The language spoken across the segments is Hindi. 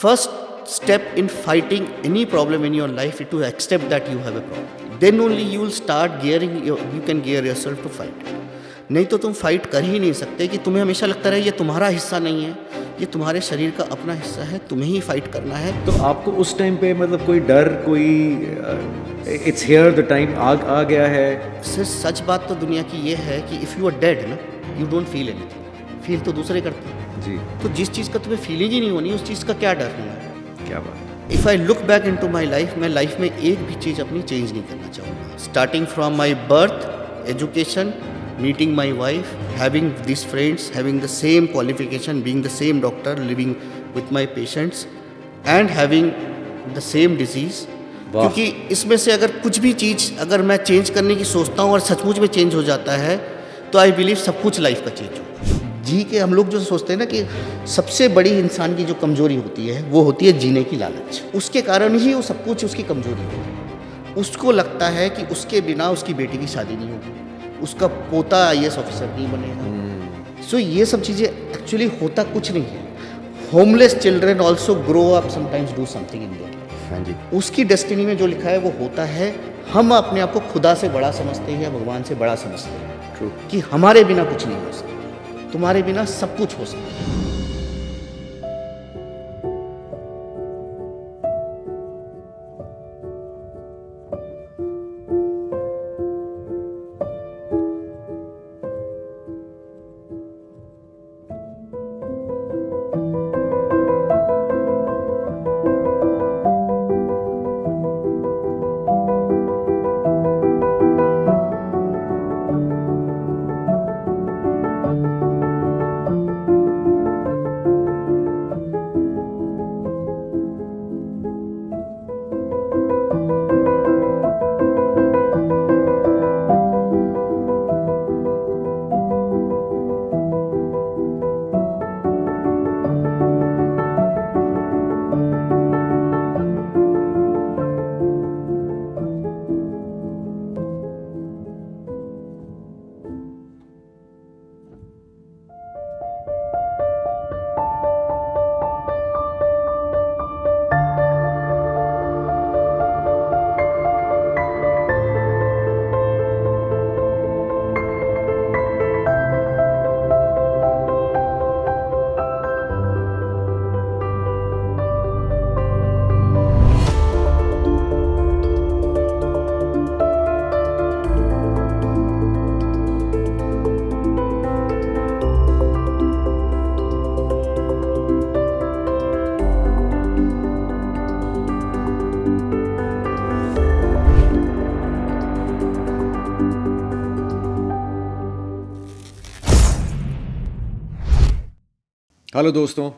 first step in fighting any problem in your life is to accept that you have a problem. Then only you will start you can gear yourself to fight. नहीं तो तुम फाइट कर ही नहीं सकते कि तुम्हें हमेशा लगता रहे ये तुम्हारा हिस्सा नहीं है, ये तुम्हारे शरीर का अपना हिस्सा है, तुम्हें ही फाइट करना है. तो आपको उस टाइम पे मतलब कोई डर, कोई इट्स हियर द टाइम आ गया है? सिर्फ सच बात तो दुनिया की ये है कि इफ़ यू आर डेड ना, you don't feel anything. Feel तो दूसरे करते हैं जी. तो जिस चीज़ का तुम्हें फीलिंग ही नहीं होनी उस चीज़ का क्या डर होना है. क्या बात. If I look back into my life, मैं लाइफ में एक भी चीज़ अपनी चेंज नहीं करना चाहूँगा. Starting from my birth, education, meeting my wife, having these friends, having the same qualification, being the same doctor, living with my patients and having the same disease. क्योंकि इसमें से अगर कुछ भी चीज़ अगर मैं चेंज करने की सोचता हूँ और सचमुच में चेंज हो जाता है तो आई बिलीव सब कुछ लाइफ का चेंज होगा. जी के हम लोग जो सोचते हैं ना कि सबसे बड़ी इंसान की जो कमज़ोरी होती है वो होती है जीने की लालच. उसके कारण ही वो सब कुछ उसकी कमज़ोरी है. उसको लगता है कि उसके बिना उसकी बेटी की शादी नहीं होगी, उसका पोता IAS ऑफिसर नहीं बनेगा. सो ये सब चीज़ें एक्चुअली होता कुछ नहीं है. Homeless children also grow up sometimes, do something in their life. हाँ जी. उसकी डेस्टिनी में जो लिखा है वो होता है. हम अपने आप को खुदा से बड़ा समझते हैं या भगवान से बड़ा समझते हैं. ट्रू. कि हमारे बिना कुछ नहीं हो सकता, तुम्हारे बिना सब कुछ हो सकता है. हेलो दोस्तों,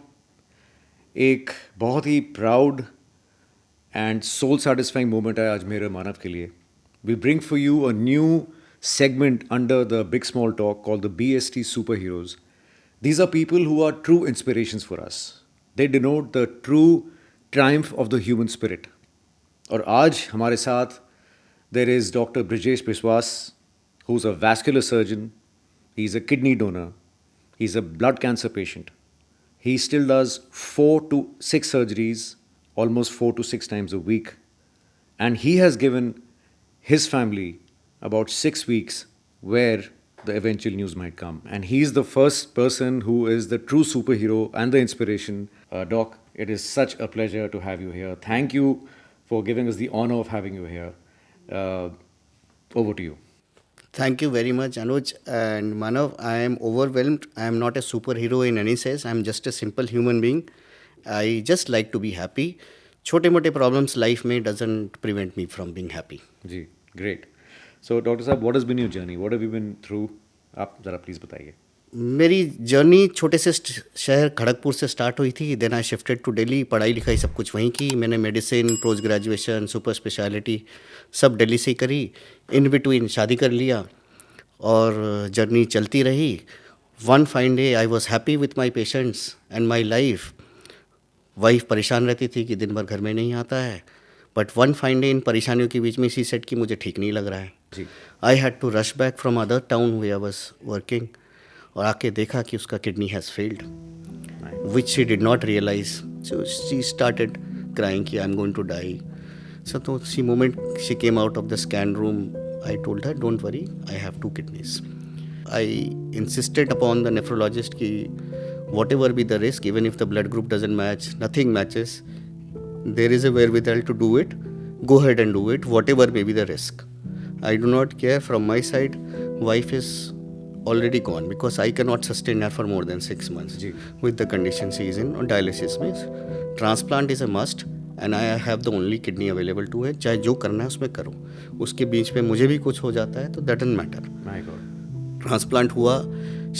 एक बहुत ही proud and soul satisfying moment है आज मेरे मानव के लिए. We bring for you a new segment under the Big Small Talk called the BST Superheroes. These are people who are true inspirations for us. They denote the true triumph of the human spirit. और आज हमारे साथ there is Dr. Brijesh Biswas, who's a vascular surgeon. He's a kidney donor. He's a blood cancer patient. He still does 4 to 6 surgeries, almost 4 to 6 times a week. And he has given his family about 6 weeks where the eventual news might come. And he's the first person who is the true superhero and the inspiration. Doc, it is such a pleasure to have you here. Thank you for giving us the honor of having you here. Over to you. Thank you very much, Anuj and Manav. I am overwhelmed. I am not a superhero in any sense. I am just a simple human being. I just like to be happy. छोटे मोटे problems life में doesn't prevent me from being happy. Ji, great. So, Dr. साहब, what has been your journey? What have you been through? आप ज़रा प्लीज़ बताइए. मेरी जर्नी छोटे से शहर खड़गपुर से स्टार्ट हुई थी. Then I shifted to Delhi. पढ़ाई लिखाई सब कुछ वहीं की. मैंने medicine, post graduation, super speciality सब दिल्ली से ही करी. इन बिटवीन शादी कर लिया और जर्नी चलती रही. One fine day I was happy with my patients and my life. Wife परेशान रहती थी कि दिन भर घर में नहीं आता है. But one fine day in परेशानियों के बीच में सी सेट की मुझे ठीक नहीं लग रहा है. I had to rush back from other town where I was working और आके देखा कि उसका kidney has failed, which she did not realise. So she started crying कि I'm going to die. So the moment she came out of the scan room, I told her, don't worry, I have 2 kidneys. I insisted upon the nephrologist कि whatever be the risk, even if the blood group doesn't match, nothing matches, there is a wherewithal to do it. Go ahead and do it, whatever may be the risk. I do not care. From my side, wife is already gone because I cannot sustain her for more than 6 months ji. with the condition she is in. On dialysis में transplant is a must and I have the only kidney available to है. चाहे जो करना है उसमें करो. उसके बीच में मुझे भी कुछ हो जाता है तो that doesn't matter. My God. Transplant हुआ.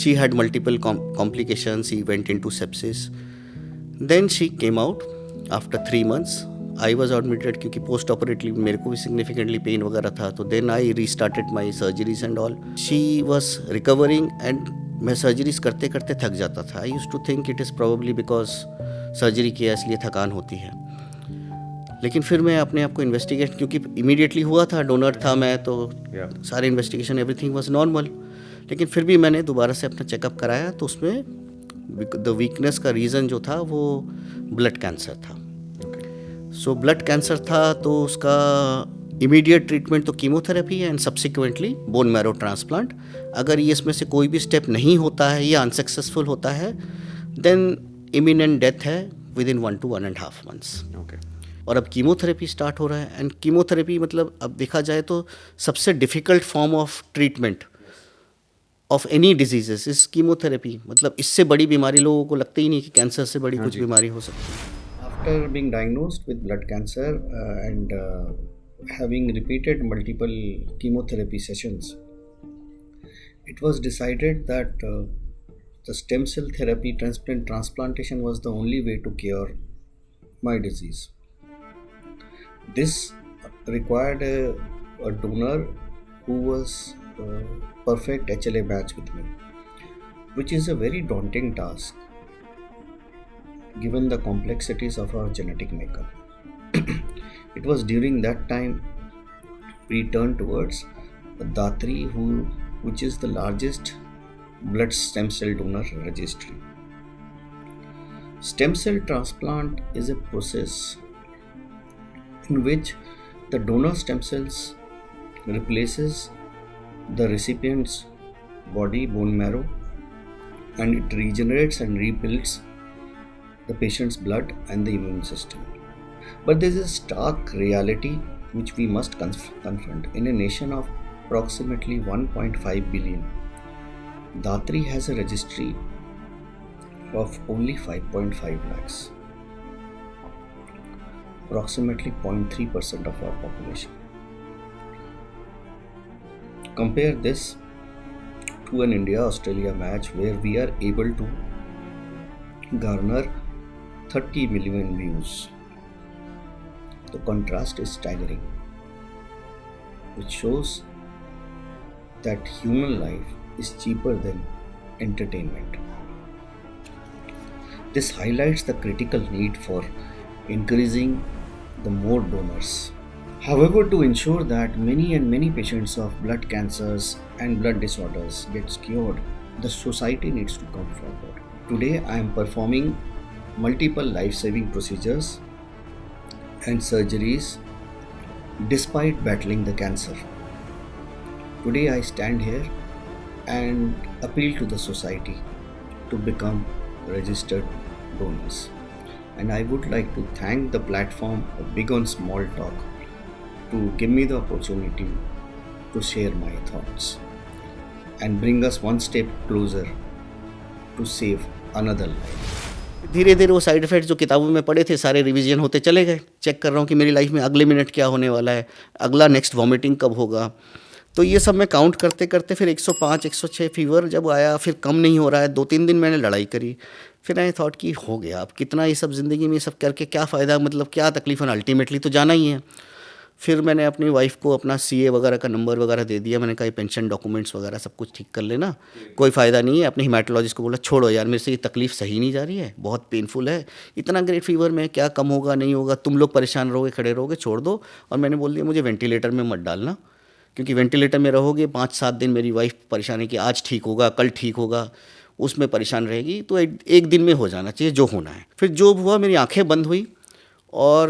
She had multiple complications. She went into sepsis. Then she came out after 3 months. I was admitted क्योंकि पोस्ट ऑपरेटिवली मेरे को भी सिग्निफिकेंटली पेन वगैरह था. तो then I restarted my surgeries and all. She was recovering and मैं सर्जरीज करते करते थक जाता था. I use to think it is probably because surgery किया इसलिए थकान होती है. लेकिन फिर मैं अपने आप को इन्वेस्टिगेट, क्योंकि इमीडिएटली हुआ था, डोनर था मैं, तो सारे इन्वेस्टिगेशन एवरीथिंग वाज नॉर्मल. लेकिन फिर भी मैंने दोबारा से अपना चेकअप कराया तो उसमें द वीकनेस का रीज़न जो था वो ब्लड कैंसर था. सो ब्लड कैंसर था तो उसका इमीडिएट ट्रीटमेंट तो कीमोथेरेपी है and subsequently bone marrow transplant. अगर ये इसमें से कोई भी स्टेप नहीं होता है या अनसक्सेसफुल होता है देन इमिनेंट डेथ है विद इन 1 to 1.5 months. और अब कीमोथेरेपी स्टार्ट हो रहा है एंड कीमोथेरेपी मतलब अब देखा जाए तो सबसे difficult form of treatment of any diseases is chemotherapy. मतलब इससे बड़ी बीमारी लोगों को लगता ही नहीं कि कैंसर से बड़ी कुछ बीमारी हो सकती है. After being diagnosed with blood cancer and having repeated multiple chemotherapy sessions, it was decided that the stem cell therapy transplantation was the only way to cure my disease. This required a donor who was perfect HLA match with me, which is a very daunting task given the complexities of our genetic makeup. It was during that time we turned towards Datri, which is the largest blood stem cell donor registry. Stem cell transplant is a process in which the donor stem cells replaces the recipient's body bone marrow and it regenerates and rebuilds the patient's blood and the immune system. But there is a stark reality which we must confront. In a nation of approximately 1.5 billion, Datri has a registry of only 5.5 lakhs, approximately 0.3% of our population. Compare this to an India-Australia match where we are able to garner 30 million views. The contrast is staggering, which shows that human life is cheaper than entertainment. This highlights the critical need for increasing the more donors. However, to ensure that many patients of blood cancers and blood disorders gets cured, the society needs to come forward. Today, I am performing multiple life-saving procedures and surgeries despite battling the cancer. Today, I stand here and appeal to the society to become registered donors. And I would like to thank the platform Big on Small Talk to give me the opportunity to share my thoughts and bring us one step closer to save another life. धीरे धीरे वो साइड इफ़ेक्ट्स जो किताबों में पढ़े थे सारे रिवीजन होते चले गए. चेक कर रहा हूँ कि मेरी लाइफ में अगले मिनट क्या होने वाला है, अगला नेक्स्ट वॉमिटिंग कब होगा. तो ये सब मैं काउंट करते करते फिर 105 106 फीवर जब आया, फिर कम नहीं हो रहा है. 2-3 दिन मैंने लड़ाई करी. फिर आई थॉट कि हो गया, अब कितना ये सब ज़िंदगी में ये सब करके क्या फ़ायदा, मतलब क्या तकलीफ़ है, अल्टीमेटली तो जाना ही है. फिर मैंने अपनी वाइफ को अपना CA वगैरह का नंबर वगैरह दे दिया. मैंने कहा पेंशन डॉक्यूमेंट्स वगैरह सब कुछ ठीक कर लेना, कोई फ़ायदा नहीं है. अपने हिमेटोलॉजिस्ट को बोला छोड़ो यार, मेरे से ये तकलीफ़ सही नहीं जा रही है, बहुत पेनफुल है, इतना ग्रेट फीवर में क्या कम होगा नहीं होगा, तुम लोग परेशान रहोगे खड़े रहोगे, छोड़ दो. और मैंने बोल दिया मुझे वेंटिलेटर में मत डालना, क्योंकि वेंटिलेटर में रहोगे 5-7 दिन मेरी वाइफ परेशान है कि आज ठीक होगा कल ठीक होगा. उसमें परेशान रहेगी, तो एक दिन में हो जाना चाहिए जो होना है। फिर जो हुआ, मेरी आंखें बंद हुई और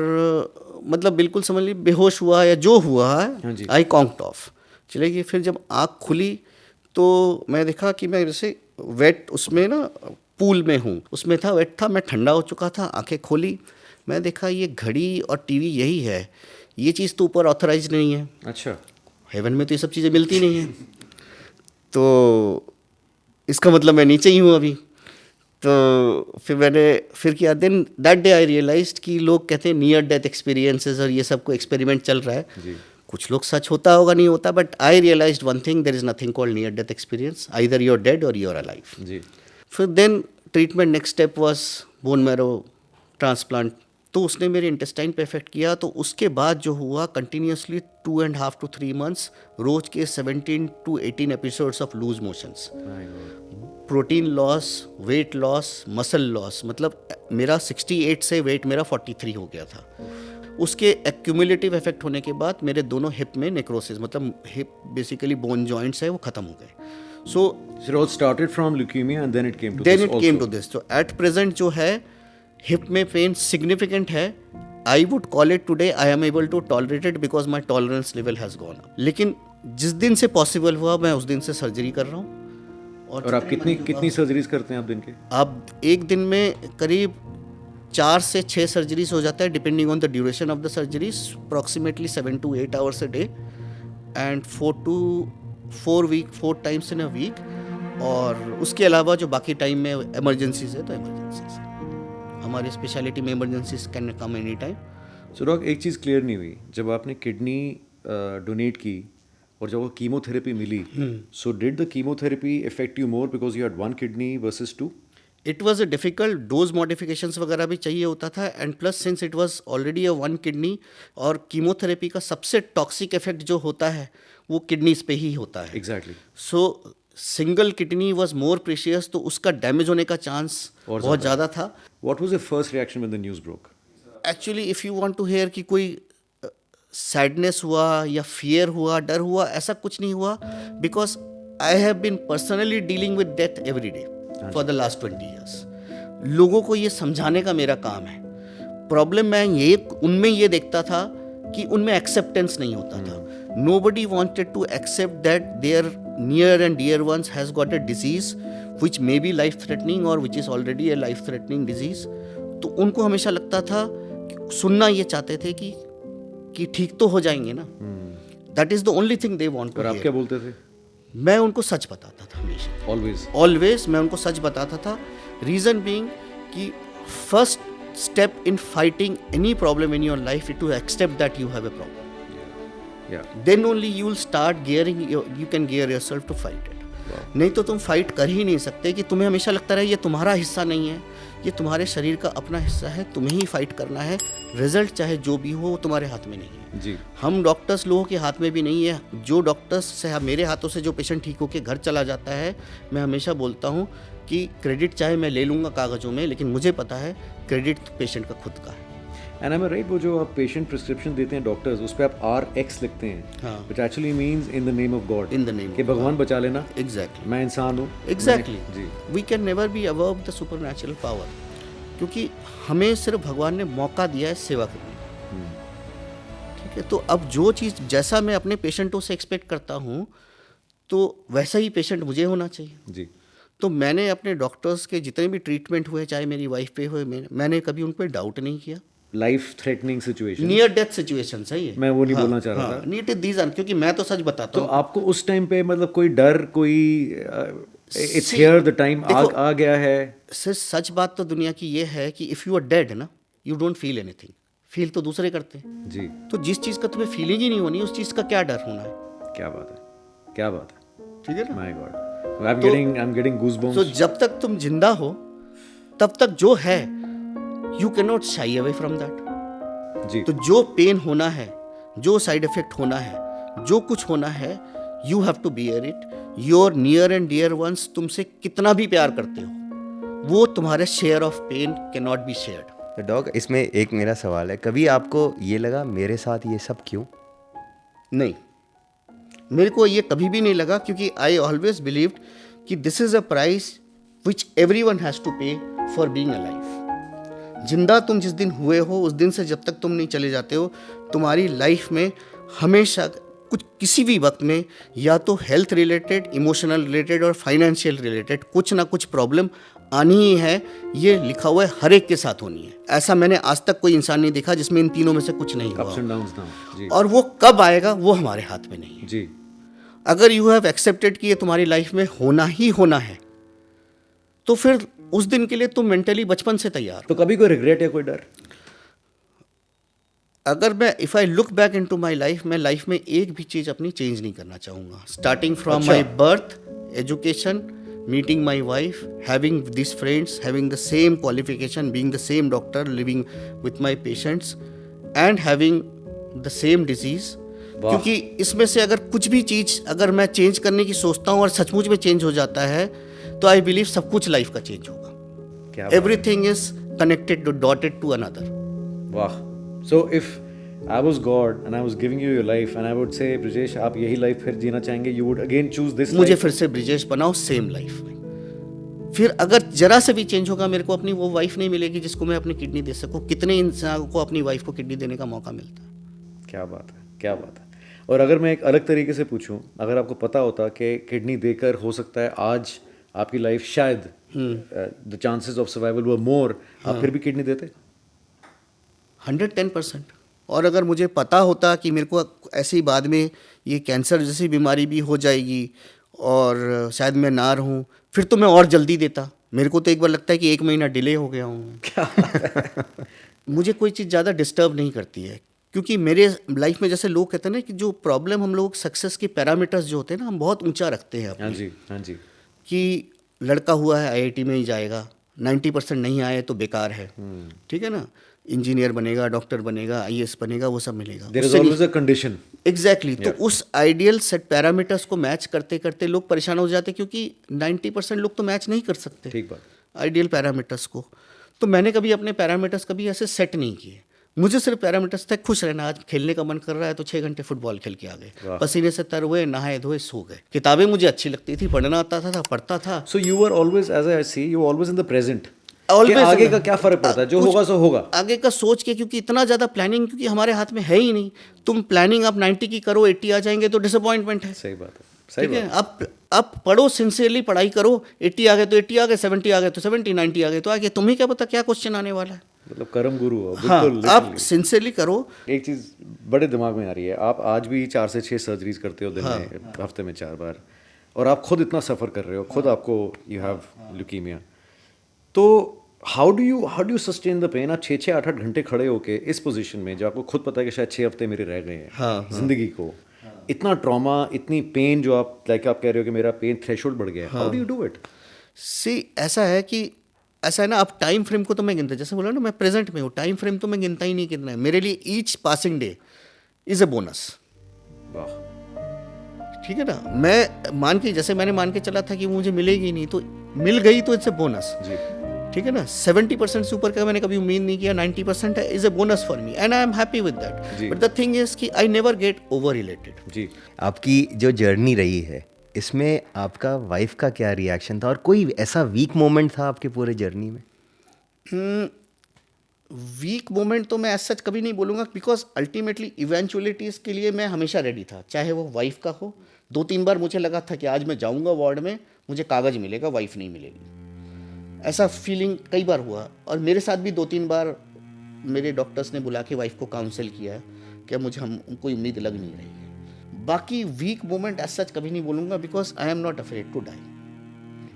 मतलब बिल्कुल समझ ली बेहोश हुआ या जो हुआ हाँ जी। है, आई कॉन्क्ड ऑफ चलेगी। फिर जब आँख खुली तो मैं देखा कि मैं जैसे वेट उसमें ना पूल में हूँ, उसमें था, वेट था, मैं ठंडा हो चुका था। आंखें खोली, मैं देखा ये घड़ी और टीवी यही है, ये चीज़ तो ऊपर ऑथराइज नहीं है, अच्छा। हेवन में तो ये सब चीज़ें मिलती नहीं हैं, तो इसका मतलब मैं नीचे ही हूँ अभी। तो फिर मैंने फिर किया, then that day I realised कि लोग कहते हैं नियर डेथ एक्सपीरियंसेस और ये सब को एक्सपेरिमेंट चल रहा है, जी। कुछ लोग सच होता होगा नहीं होता, but I realised one thing, there is nothing called near death experience, either you are dead और यू आर अलाइव। जी। फिर then treatment next step was bone marrow transplant, तो उसने मेरे इंटेस्टाइन पे इफेक्ट किया। तो उसके बाद जो हुआ, कंटिन्यूसली 2.5 to 3 months रोज के 17 to 18 episodes of loose motions, protein loss, weight loss, muscle loss, मतलब मेरा 68 से वेट मेरा 43 हो गया था। उसके एक्यूमुलेटिव इफेक्ट होने के बाद मेरे दोनों हिप में नेक्रोसिस, मतलब हिप बेसिकली बोन जॉइंट्स है, वो खत्म हो गए। सो So it all started from leukemia and then it came to then this it also. Came to this. तो एट प्रेजेंट जो है हिप में पेन सिग्निफिकेंट है। I would call it today I am able to tolerate it because my tolerance level has gone up. लेकिन जिस दिन से पॉसिबल हुआ मैं उस दिन से सर्जरी कर रहा हूँ। और आप कितनी सर्जरीज करते हैं आप दिन के? अब एक दिन में करीब 4 से 6 सर्जरीज हो जाता है, depending on the duration of the surgeries, approximately 7 to 8 hours a day and 4 times in a week। और उसके अलावा जो बाकी टाइम में इमरजेंसीज है तो इमरजेंसीज, हमारी स्पेशलिटी में emergencies can come any time. So doc, एक चीज़ क्लियर नहीं हुई, जब आपने किडनी डोनेट की और जब वो कीमोथेरेपी मिली, so did the chemotherapy affect you more because you had one kidney versus two? It was a difficult, dose modifications वगैरह भी चाहिए होता था, and plus since it was already a one kidney, और कीमोथेरेपी का सबसे टॉक्सिक इफेक्ट जो होता है वो किडनीज पे ही होता है। Exactly. So single kidney was more precious, तो उसका डैमेज होने का चांस बहुत ज़्यादा था। What was the first reaction when the news broke? Actually if you want to hear कि कोई सैडनेस हुआ या फियर हुआ, डर हुआ, ऐसा कुछ नहीं हुआ, because I have been personally dealing with death every day for the last 20 years। लोगों को ये समझाने का मेरा काम है। प्रॉब्लम मैं ये उनमें ये देखता था कि उनमें एक्सेप्टेंस नहीं होता था। Nobody wanted to accept that their near and dear ones has got a disease which may be life threatening or which is already a life threatening disease। तो उनको हमेशा लगता था, सुनना ये चाहते थे कि ठीक तो हो जाएंगे ना। That is the only thing they want to. और आप क्या बोलते थे? मैं उनको सच बताता था हमेशा, ऑलवेज मैं उनको सच बताता था। रीजन बीइंग कि first step in fighting any problem in your life is to accept that you have a problem. Then only you will start gearing, you can gear yourself to fight it। नहीं तो तुम फाइट कर ही नहीं सकते, कि तुम्हें हमेशा लगता रहे ये तुम्हारा हिस्सा नहीं है, ये तुम्हारे शरीर का अपना हिस्सा है, तुम्हें ही फाइट करना है। रिजल्ट चाहे जो भी हो वो तुम्हारे हाथ में नहीं है जी। हम डॉक्टर्स लोगों के हाथ में भी नहीं है। जो डॉक्टर्स से मेरे हाथों से जो पेशेंट ठीक होकर घर चला जाता है, मैं हमेशा बोलता हूँ कि क्रेडिट चाहे मैं ले लूँगा कागज़ों में, लेकिन मुझे पता है क्रेडिट पेशेंट का खुद का है। एंड आई एम राइट, वो जो आप पेशेंट प्रिस्क्रिप्शन देते हैं डॉक्टर्स, उस पर आप RX लिखते हैं, हाँ। which actually means in the name of God, In the name कि of भगवान बचा लेना, एग्जैक्टली मैं इंसान हूँ। एग्जैक्टली जी। We can never be above the supernatural power, क्योंकि हमें सिर्फ भगवान ने मौका दिया है सेवा करने का। ठीक है, तो अब जो चीज़ जैसा मैं अपने पेशेंटों से एक्सपेक्ट करता हूँ, तो वैसा ही पेशेंट मुझे होना चाहिए। जी। तो मैंने अपने डॉक्टर्स के जितने भी ट्रीटमेंट हुए, चाहे मेरी वाइफ पे हुए, मैंने कभी उन पर डाउट नहीं किया। Life threatening situation, near death situation सही है, मैं वो नहीं बोलना चाह रहा था। नीट दीज आर, क्योंकि मैं तो सच बताता तो हूँ। आपको उस टाइम पे मतलब कोई डर, कोई इट्स हियर द टाइम आ गया है? सिर्फ सच बात तो दुनिया की ये है कि इफ़ यू आर डेड ना, you don't feel anything. Feel तो दूसरे करते हैं जी। तो जिस चीज़ का तुम्हें फीलिंग ही नहीं होनी, उस चीज़ का क्या डर होना है। क्या बात है, क्या बात है। ठीक है ना। My God, I am getting goosebumps. तो जब तक तुम जिंदा हो तब तक जो है, you can not shy away from that. जी। तो जो पेन होना है, जो साइड इफेक्ट होना है, जो कुछ होना है, you have to bear it. Your near and dear ones तुमसे कितना भी प्यार करते हो, वो तुम्हारे share of pain can not be shared. तो डॉग, इसमें एक मेरा सवाल है, कभी आपको ये लगा मेरे साथ ये सब क्यों? नहीं, मेरे को ये कभी भी नहीं लगा, क्योंकि आई ऑलवेज बिलीव्ड कि this is a price which everyone has to pay for being alive. जिंदा तुम जिस दिन हुए हो उस दिन से जब तक तुम नहीं चले जाते हो, तुम्हारी लाइफ में हमेशा कुछ किसी भी वक्त में या तो हेल्थ रिलेटेड, इमोशनल रिलेटेड और फाइनेंशियल रिलेटेड कुछ ना कुछ प्रॉब्लम आनी ही है। ये लिखा हुआ है, हर एक के साथ होनी है। ऐसा मैंने आज तक कोई इंसान नहीं देखा जिसमें इन तीनों में से कुछ नहीं Ups and हुआ। downs now. जी और वो कब आएगा वो हमारे हाथ में नहीं है। जी अगर यू हैव एक्सेप्टेड कि ये तुम्हारी लाइफ में होना ही होना है, तो फिर उस दिन के लिए तुम मेंटली बचपन से तैयार हो। तो कभी कोई रिग्रेट या कोई डर? अगर मैं if I look back into my life, मैं लाइफ में एक भी चीज़ अपनी चेंज नहीं करना चाहूँगा। स्टार्टिंग फ्रॉम अच्छा। My birth, education, meeting my wife, having this friends, having the same qualification, being the same doctor, living with my patients and having the same disease. वाह। क्योंकि इसमें से अगर कुछ भी चीज़ अगर मैं चेंज करने की सोचता हूँ और सचमुच में चेंज हो जाता है, तो आई बिलीव सब कुछ लाइफ का चेंज होगा। क्या बात। Everything is connected to dotted to another. वाह। So if I was God and I was giving you your life and I would say Brijesh आप यही लाइफ फिर जीना चाहेंगे, you would again choose this मुझे life? फिर से ब्रिजेश बनाओ सेम लाइफ में। फिर अगर जरा से भी चेंज होगा, मेरे को अपनी वो वाइफ नहीं मिलेगी जिसको मैं अपनी किडनी दे सकूं। कितने इंसान को अपनी वाइफ को किडनी देने का मौका मिलता है। क्या बात है, क्या बात है। और अगर मैं एक अलग तरीके से पूछूं, अगर आपको पता होता कि किडनी देकर हो सकता है आज आपकी लाइफ शायद द चांसेस ऑफ सर्वाइवल वर मोर, आप फिर भी किडनी देते? 110%। और अगर मुझे पता होता कि मेरे को ऐसी बाद में ये कैंसर जैसी बीमारी भी हो जाएगी और शायद मैं ना रहूं, फिर तो मैं और जल्दी देता। मेरे को तो एक बार लगता है कि 1 महीना डिले हो गया हूँ। मुझे कोई चीज़ ज़्यादा डिस्टर्ब नहीं करती है, क्योंकि मेरे लाइफ में जैसे लोग कहते हैं ना कि जो प्रॉब्लम हम लोग सक्सेस के पैरामीटर्स जो होते हैं ना, हम बहुत ऊंचा रखते हैं हाँ अपने। जी, हाँ जी। कि लड़का हुआ है आईआईटी में ही जाएगा, 90% नहीं आए तो बेकार है, ठीक है ना। इंजीनियर बनेगा, डॉक्टर बनेगा, आईएएस बनेगा, वो सब मिलेगा। There is always a condition. Exactly. तो उस आइडियल सेट पैरामीटर्स को मैच करते करते लोग परेशान हो जाते हैं, क्योंकि 90% लोग तो मैच नहीं कर सकते ठीक बात। आइडियल पैरामीटर्स को। तो मैंने कभी अपने पैरामीटर्स कभी ऐसे सेट नहीं किए। मुझे सिर्फ पैरामीटर्स तक खुश रहना। आज खेलने का मन कर रहा है तो 6 घंटे फुटबॉल खेल के आ गए, पसीने से तर हुए, नहाए धोए, सो गए। किताबें मुझे अच्छी लगती थी, पढ़ना आता था, पढ़ता था। So you are always, as I see, you always in the present. Always आगे का क्या फर्क पड़ता है, जो होगा सो होगा। आगे का सोच के, क्योंकि इतना ज़्यादा प्लानिंग क्योंकि हमारे हाथ में है ही नहीं। तुम प्लानिंग आप 90 की करो, 80 आ जाएंगे तो डिसअपॉइंटमेंट है। सही बात है, सही ठीक है। बात। आप पढ़ो, सिंसियरली पढ़ाई करो। 80 आ गए तो 80 आ गए, 70 आ गए तो 70, 90 आ गए तो आगे। तुम्हें क्या पता क्या क्वेश्चन आने वाला है। मतलब कर्म गुरु हो, हाँ, बिल्कुल। आप literally। सिंसियरली करो। एक चीज़ बड़े दिमाग में आ रही है, आप आज भी 4 से 6 सर्जरीज करते हो दिन में, हफ्ते में 4 बार, और आप खुद इतना सफ़र कर रहे हो, खुद आपको यू हैव ल्यूकीमिया। तो how do you sustain the pain? आप 6-6, 8-8 घंटे खड़े होके इस पोजीशन में, जो आपको खुद पता है कि शायद 6 हफ्ते मेरे रह गए हैं जिंदगी को, इतना ट्रॉमा, इतनी पेन, जो आप लाइक आप कह रहे हो कि मेरा पेन थ्रेशोल्ड बढ़ गया है, how do you do it? See ऐसा है कि ऐसा है ना, आप टाइम फ्रेम को तो मैं गिनता, जैसे बोला ना मैं प्रेजेंट में हूँ, टाइम फ्रेम तो मैं गिनता ही नहीं कितना है। मेरे लिए each passing day is a bonus. वाह। ठीक है ना। मैं जैसे मैंने मान के चला था कि मुझे मिलेगी नहीं, तो मिल गई तो इट्स अ बोनस। जी। ठीक है ना। 70% से ऊपर का मैंने कभी उम्मीद नहीं किया, 90% है, is a bonus for me and I am happy with that. But the thing is कि I never get over related. जी। आपकी जो जर्नी रही है, इसमें आपका वाइफ का क्या रिएक्शन था, और कोई ऐसा वीक मोमेंट था आपके पूरे जर्नी में? वीक मोमेंट तो मैं ऐसा सच कभी नहीं बोलूँगा, बिकॉज अल्टीमेटली इवेंचुअलिटीज़ के लिए मैं हमेशा रेडी था, चाहे वो वाइफ का हो। 2-3 बार मुझे लगा था कि आज मैं जाऊँगा वार्ड में, मुझे कागज़ मिलेगा, वाइफ नहीं मिलेगी। ऐसा फीलिंग कई बार हुआ, और मेरे साथ भी 2-3 बार मेरे डॉक्टर्स ने बुला के वाइफ को काउंसिल किया है कि मुझे हमको उम्मीद लग नहीं रही है। बाकी वीक मोमेंट ऐसा सच कभी नहीं बोलूँगा, because I am not afraid to die.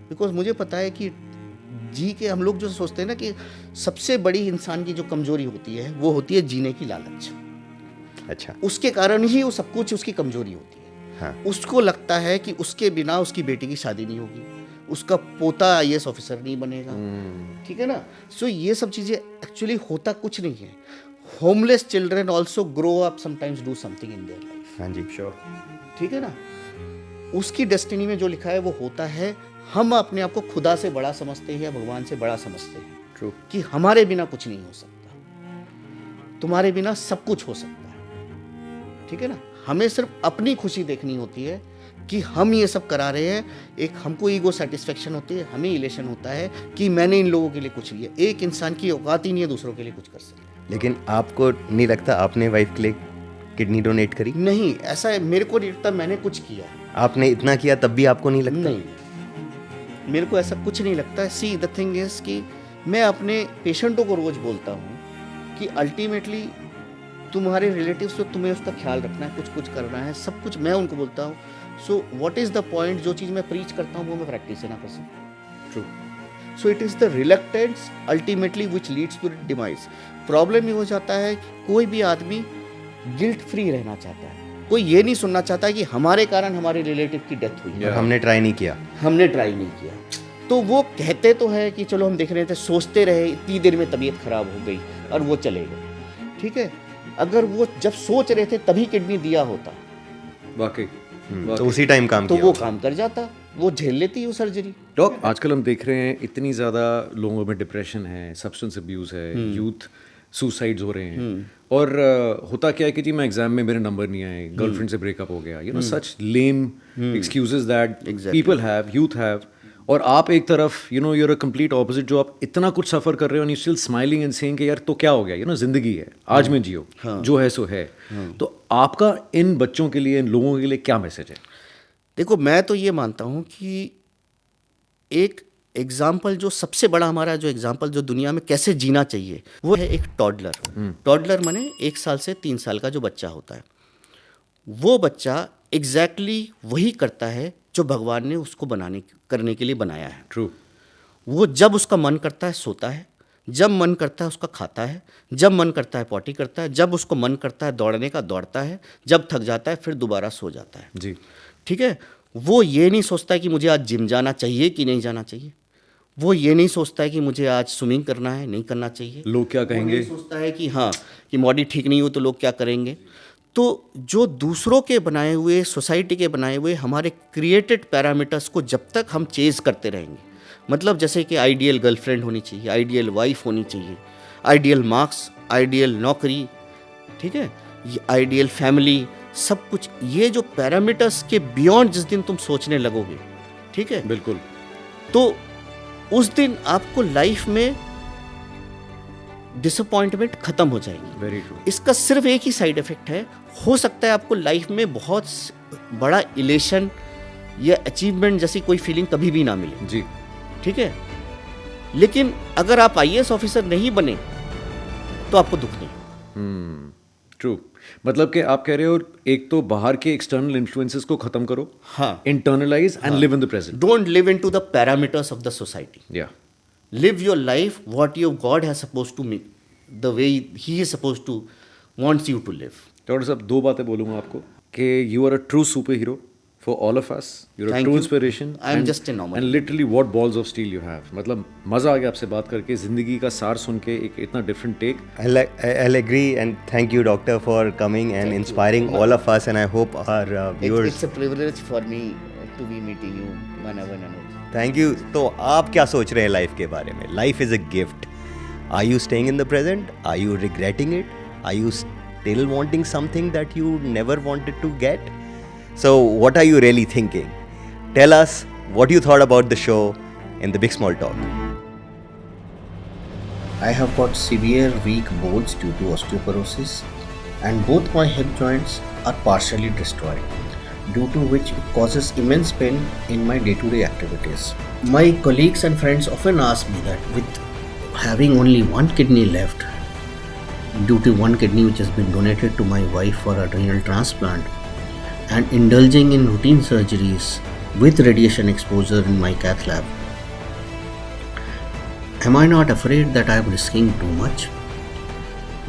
Because मुझे पता है कि जी के हम लोग जो सोचते हैं ना कि सबसे बड़ी इंसान की जो कमजोरी होती है वो होती है जीने की लालच। अच्छा। उसके कारण ही वो सब कुछ उसकी कमजोरी होती है। हाँ। उसको लगता है कि उसके बिना उसकी बेटी की शादी नहीं होगी, उसका पोता आईएएस ऑफिसर नहीं बनेगा। ठीक है ना। सो ये सब चीज़ें एक्चुअली होता कुछ नहीं है। Homeless children also grow up sometimes, do something in their life. हाँ जी, श्योर। ठीक है ना। उसकी डेस्टिनी में जो लिखा है वो होता है। हम अपने आप को खुदा से बड़ा समझते हैं या भगवान से बड़ा समझते हैं। ट्रू। कि हमारे बिना कुछ नहीं हो सकता, तुम्हारे बिना सब कुछ हो सकता है। ठीक है ना। हमें सिर्फ अपनी खुशी देखनी होती है कि हम ये सब करा रहे हैं, एक हमको ईगो सेटिस्फेक्शन होती है, हमें इलेशन होता है कि मैंने इन लोगों के लिए कुछ किया। एक इंसान की औकात ही नहीं है दूसरों के लिए कुछ कर सके। लेकिन आपको नहीं लगता आपने वाइफ के लिए किडनी डोनेट करी? नहीं, ऐसा है, मेरे को नहीं लगता मैंने कुछ किया। आपने इतना किया तब भी आपको नहीं लगता? नहीं, मेरे को ऐसा कुछ नहीं लगता। सी द थिंग इज कि मैं अपने पेशेंटों को रोज बोलता हूँ कि अल्टीमेटली तुम्हारे रिलेटिव्स को तुम्हें उसका ख्याल रखना है, कुछ कुछ करना है, सब कुछ मैं उनको बोलता हूँ। So what is the point, जो चीज़ मैं प्रीच करता हूँ वो मैं प्रैक्टिस से ना कर सकूँ। True. So it is the reluctance ultimately which leads to demise. Problem ये हो जाता है कि कोई भी आदमी गिल्ट फ्री रहना चाहता है, कोई ये नहीं सुनना चाहता है कि हमारे कारण हमारे रिलेटिव की डेथ हुई, और हमने ट्राई नहीं किया। हमने ट्राई नहीं किया। तो वो कहते तो है कि चलो हम देख रहे थे, सोचते रहे, इतनी देर में तबीयत खराब हो गई और वो चले गए। ठीक है, अगर वो जब सोच रहे थे तभी किडनी दिया होता वाकई तो उसी टाइम काम तो किया वो होता। काम कर जाता, वो झेल लेती वो सर्जरी। डॉक, आजकल हम देख रहे हैं इतनी ज़्यादा लोगों में डिप्रेशन है, सब्सटेंस अब्यूज़ है, यूथ सुसाइड्स हो रहे हैं। और होता क्या है कि जी मैं एग्जाम में मेरे नंबर नहीं आए, गर्लफ्रेंड से ब्रेकअप हो गया, you know such lame excuses that people have, youth have. और आप एक तरफ you know your a complete opposite, जो आप इतना कुछ सफ़र कर रहे हो and you still smiling and saying कि यार तो क्या हो गया, यू नो ज़िंदगी है, आज में जियो, जो है सो है। तो आपका इन बच्चों के लिए, इन लोगों के लिए क्या मैसेज है? देखो, मैं तो ये मानता हूँ कि एक एग्जाम्पल, जो सबसे बड़ा हमारा जो एग्जाम्पल जो दुनिया में कैसे जीना चाहिए, वो है एक टॉडलर। टॉडलर माने 1 साल से 3 साल का जो बच्चा होता है। वो बच्चा एग्जैक्टली वही करता है जो भगवान ने उसको करने के लिए बनाया है। ट्रू। वो जब उसका मन करता है सोता है, जब मन करता है उसका खाता है, जब मन करता है पॉटी करता है, जब उसको मन करता है दौड़ने का दौड़ता है, जब थक जाता है फिर दोबारा सो जाता है। जी। ठीक है, वो ये नहीं सोचता है कि मुझे आज जिम जाना चाहिए कि नहीं जाना चाहिए। वो ये नहीं सोचता है कि मुझे आज स्विमिंग करना है, नहीं करना चाहिए। लोग क्या कहेंगे? वो नहीं सोचता है कि हाँ, कि बॉडी ठीक नहीं हो तो लोग क्या करेंगे। तो जो दूसरों के बनाए हुए, सोसाइटी के बनाए हुए हमारे क्रिएटेड पैरामीटर्स को जब तक हम चेज करते रहेंगे, मतलब जैसे कि आइडियल गर्लफ्रेंड होनी चाहिए, आइडियल वाइफ होनी चाहिए, आइडियल मार्क्स, आइडियल नौकरी, ठीक है, आइडियल फैमिली, सब कुछ, ये जो पैरामीटर्स के बियॉन्ड जिस दिन तुम सोचने लगोगे, ठीक है, बिल्कुल, तो उस दिन आपको लाइफ में डिसअपॉइंटमेंट खत्म हो जाएगी। Very true. इसका सिर्फ एक ही साइड इफेक्ट है, हो सकता है आपको लाइफ में बहुत बड़ा इलेशन या अचीवमेंट जैसी कोई फीलिंग कभी भी ना मिले। जी। ठीक है, लेकिन अगर आप IAS ऑफिसर नहीं बने तो आपको दुख नहीं। ट्रू। मतलब कि आप कह रहे हो एक तो बाहर के एक्सटर्नल इन्फ्लुएंसेस को खत्म करो, हाँ, internalise and live in the present. Don't live into the parameters of the society. या Live your life what your God has supposed to make, the way He is supposed to wants you to live. Doctor साहब, 2 बातें बोलूँगा आपको कि you are a true superhero for all of us, you are a Thank true you. Inspiration, I am just a normal. And literally what balls of steel you have. मतलब मज़ा आ गया आपसे बात करके, ज़िंदगी का सार सुन के, एक इतना different take. I'll agree and thank you doctor for coming and inspiring all of us, and I hope our viewers. It's a privilege for me to be meeting you whenever and always. Thank you. तो आप क्या सोच रहे हैं लाइफ के बारे में? Life is a gift. Are you staying in the present? Are you regretting it? Are you still wanting something that you never wanted to get? So what are you really thinking? Tell us what you thought about the show in the big small talk. I have got severe weak bones due to osteoporosis, and both my hip joints are partially destroyed, due to which it causes immense pain in my day-to-day activities. My colleagues and friends often ask me that with having only one kidney left, due to one kidney which has been donated to my wife for a renal transplant, and indulging in routine surgeries with radiation exposure in my cath lab, am I not afraid that I am risking too much?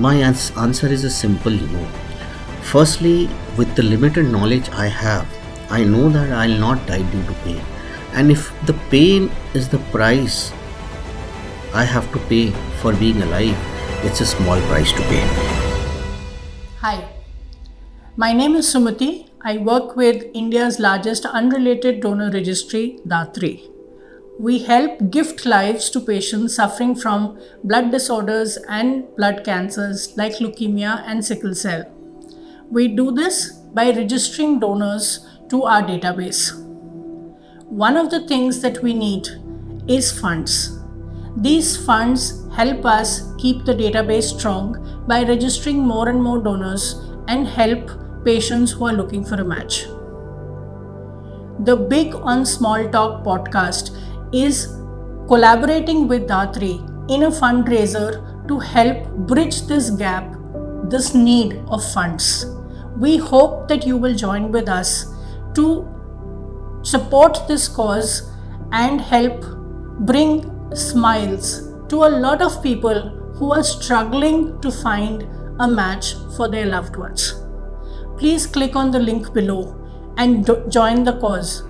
My answer is a simple no. Firstly, with the limited knowledge I have, I know that I will not die due to pain. And if the pain is the price I have to pay for being alive, it's a small price to pay. Hi, my name is Sumati. I work with India's largest unrelated donor registry, Datri. We help gift lives to patients suffering from blood disorders and blood cancers like leukemia and sickle cell. We do this by registering donors to our database. One of the things that we need is funds. These funds help us keep the database strong by registering more and more donors and help patients who are looking for a match. The Big on Small Talk podcast is collaborating with Dhatri in a fundraiser to help bridge this gap, this need of funds. We hope that you will join with us to support this cause and help bring smiles to a lot of people who are struggling to find a match for their loved ones. Please click on the link below and join the cause.